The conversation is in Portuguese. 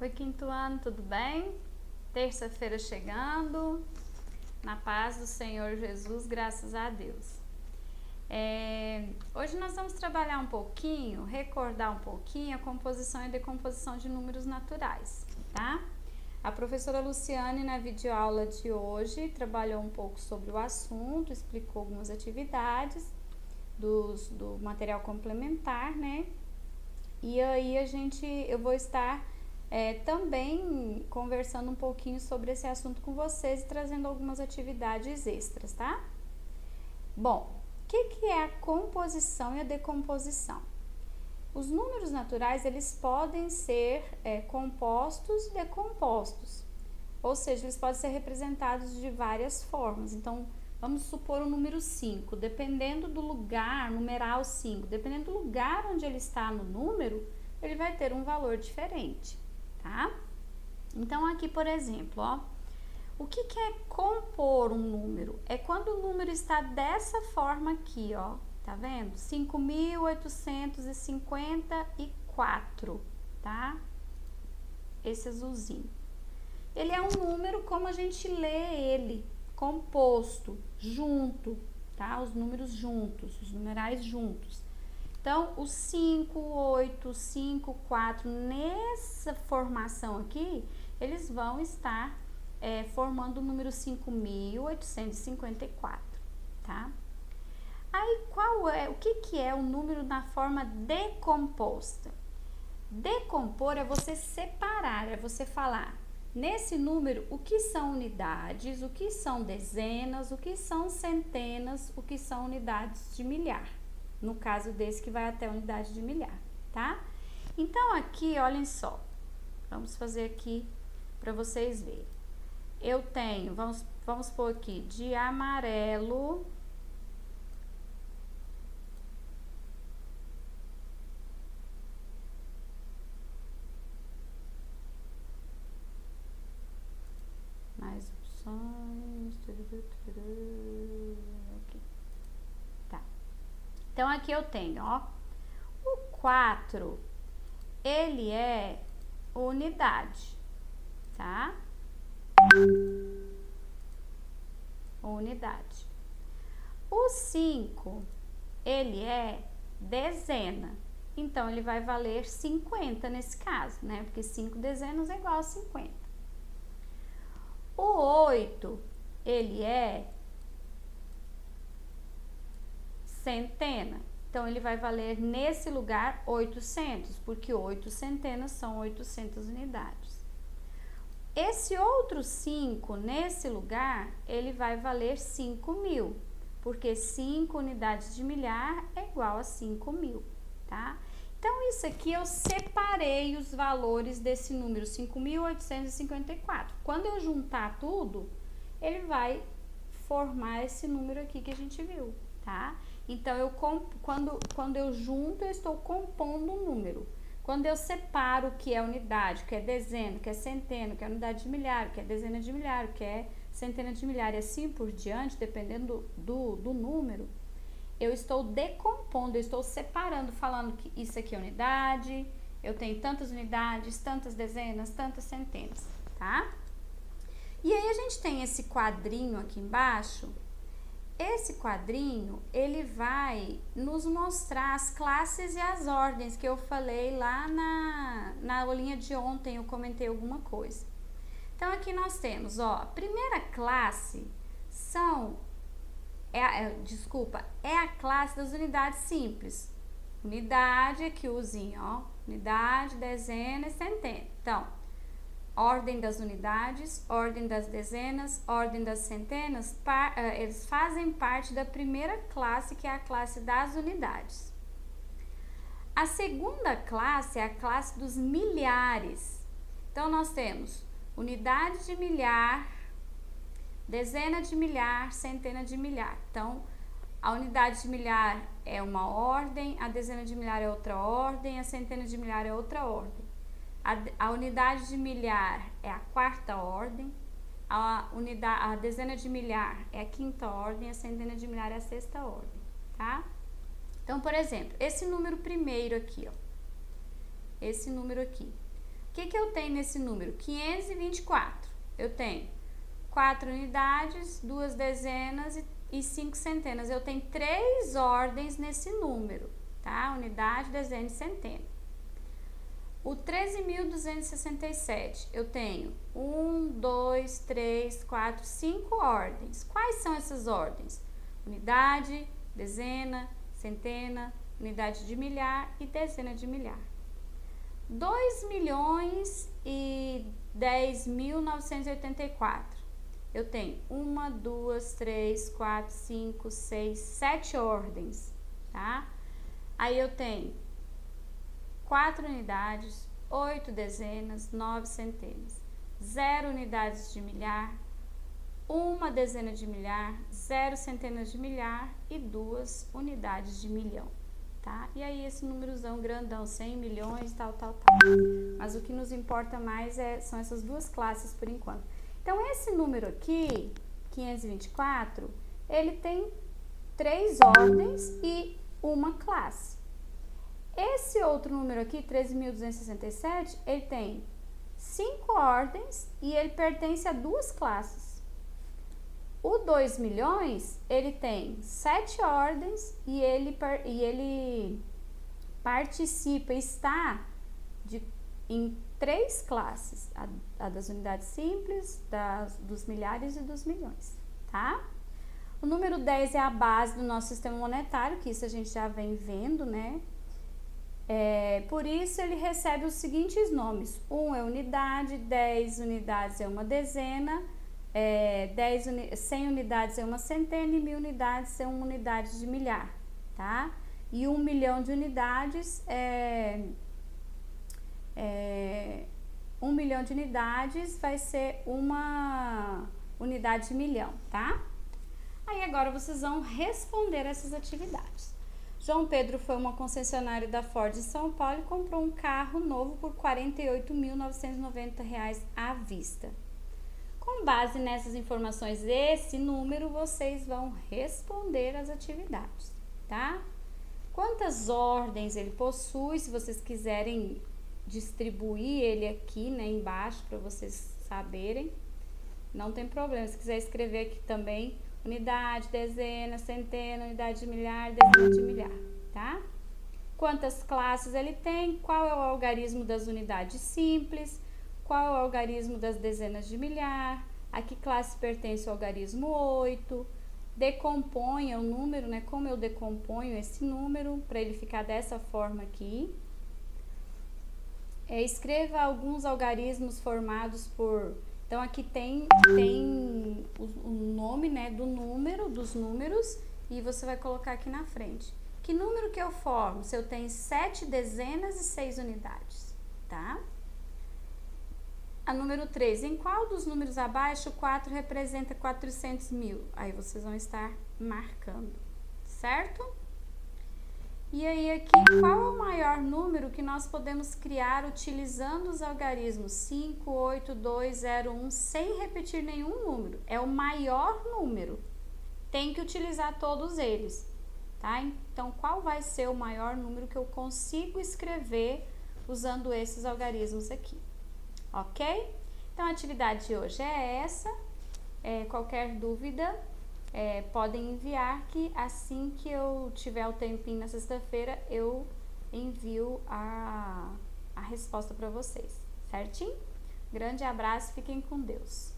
Oi, quinto ano, tudo bem? Terça-feira chegando, na paz do Senhor Jesus, graças a Deus. Hoje nós vamos trabalhar um pouquinho, recordar um pouquinho a composição e decomposição de números naturais, tá? A professora Luciane, na videoaula de hoje, trabalhou um pouco sobre o assunto, explicou algumas atividades do material complementar, né? E aí eu vou estar também conversando um pouquinho sobre esse assunto com vocês e trazendo algumas atividades extras, tá? Bom, o que é a composição e a decomposição? Os números naturais, eles podem ser compostos e decompostos, ou seja, eles podem ser representados de várias formas. Então, vamos supor o número 5, dependendo do lugar, numeral 5, dependendo do lugar onde ele está no número, ele vai ter um valor diferente, tá? Então, aqui, por exemplo, ó, o que é compor um número? É quando o número está dessa forma aqui, ó, tá vendo? 5.854, tá? Esse azulzinho. Ele é um número como a gente lê ele, composto, junto, tá? Os números juntos, os numerais juntos. Então, o 5, 8, 5, 4, nessa formação aqui, eles vão estar formando o número 5.854, tá? Aí, o que é o número na forma decomposta? Decompor é você separar, é você falar nesse número o que são unidades, o que são dezenas, o que são centenas, o que são unidades de milhar. No caso desse que vai até a unidade de milhar, tá? Então aqui, olhem só, vamos fazer aqui para vocês verem. Eu tenho, vamos pôr aqui, de amarelo, mais opções, aqui. Tá. Então aqui eu tenho, ó, o 4, ele é unidade, tá? Unidade. O 5, ele é dezena, então ele vai valer 50 nesse caso, né? Porque 5 dezenas é igual a 50. O 8, ele é centena, então ele vai valer nesse lugar 800, porque 8 centenas são 800 unidades. Esse outro 5, nesse lugar, ele vai valer 5.000, porque 5 unidades de milhar é igual a 5.000, tá? Então, isso aqui eu separei os valores desse número 5.854. Quando eu juntar tudo, ele vai formar esse número aqui que a gente viu, tá? Então, quando eu junto, eu estou compondo um número. Quando eu separo o que é unidade, o que é dezena, o que é centena, o que é unidade de milhar, o que é dezena de milhar, o que é centena de milhar e assim por diante, dependendo do número, eu estou decompondo, eu estou separando, falando que isso aqui é unidade, eu tenho tantas unidades, tantas dezenas, tantas centenas, tá? E aí a gente tem esse quadrinho aqui embaixo. Esse quadrinho, ele vai nos mostrar as classes e as ordens que eu falei lá na aulinha de ontem, eu comentei alguma coisa. Então, aqui nós temos, ó, a primeira classe é a classe das unidades simples. Unidade, aqui o uzinho, ó, unidade, dezena e centena. Então, ordem das unidades, ordem das dezenas, ordem das centenas, eles fazem parte da primeira classe, que é a classe das unidades. A segunda classe é a classe dos milhares. Então, nós temos unidade de milhar, dezena de milhar, centena de milhar. Então, a unidade de milhar é uma ordem, a dezena de milhar é outra ordem, a centena de milhar é outra ordem. A unidade de milhar é a quarta ordem, a dezena de milhar é a quinta ordem, a centena de milhar é a sexta ordem, tá? Então, por exemplo, esse número primeiro aqui, ó, esse número aqui, o que eu tenho nesse número? 524. Eu tenho 4 unidades, 2 dezenas e 5 centenas. Eu tenho 3 ordens nesse número, tá? Unidade, dezena e centena. O 13.267, eu tenho 1, 2, 3, 4, 5 ordens. Quais são essas ordens? Unidade, dezena, centena, unidade de milhar e dezena de milhar. 2.010.984. Eu tenho 1, 2, 3, 4, 5, 6, 7 ordens, tá? Aí eu tenho 4 unidades, 8 dezenas, 9 centenas, 0 unidades de milhar, 1 dezena de milhar, 0 centenas de milhar e 2 unidades de milhão, tá? E aí esse númerozão grandão, 100 milhões, tal. Mas o que nos importa mais são essas duas classes por enquanto. Então, esse número aqui, 524, ele tem 3 ordens e uma classe. Esse outro número aqui, 13.267, ele tem 5 ordens e ele pertence a 2 classes. O 2 milhões, ele tem 7 ordens e ele participa, está em 3 classes, a das unidades simples, dos milhares e dos milhões, tá? O número 10 é a base do nosso sistema monetário, que isso a gente já vem vendo, né? Por isso, ele recebe os seguintes nomes. 1 é unidade, 10 unidades é uma dezena, 100 unidades é uma centena e 1.000 unidades é uma unidade de milhar, tá? E 1 milhão de unidades 1 milhão de unidades vai ser uma unidade de milhão, tá? Aí agora vocês vão responder essas atividades. João Pedro foi uma concessionária da Ford em São Paulo e comprou um carro novo por R$ 48.990 à vista. Com base nessas informações, esse número, vocês vão responder as atividades, tá? Quantas ordens ele possui, se vocês quiserem distribuir ele aqui, né, embaixo, para vocês saberem, não tem problema. Se quiser escrever aqui também, unidade, dezena, centena, unidade de milhar, dezena de milhar, tá? Quantas classes ele tem, qual é o algarismo das unidades simples, qual é o algarismo das dezenas de milhar, a que classe pertence o algarismo 8, decomponha o número, né? Como eu decomponho esse número para ele ficar dessa forma aqui. Escreva alguns algarismos formados por... Então, aqui tem o nome, né, dos números, e você vai colocar aqui na frente. Que número que eu formo? Se eu tenho 7 dezenas e 6 unidades, tá? A número 3, em qual dos números abaixo 4 representa 400 mil? Aí vocês vão estar marcando, certo? E aí aqui, qual é o maior número que nós podemos criar utilizando os algarismos 5, 8, 2, 0, 1, sem repetir nenhum número? É o maior número. Tem que utilizar todos eles, tá? Então, qual vai ser o maior número que eu consigo escrever usando esses algarismos aqui? Ok? Então, a atividade de hoje é essa. Qualquer dúvida, podem enviar, que assim que eu tiver o tempinho na sexta-feira, eu envio a resposta para vocês, certinho? Grande abraço, fiquem com Deus.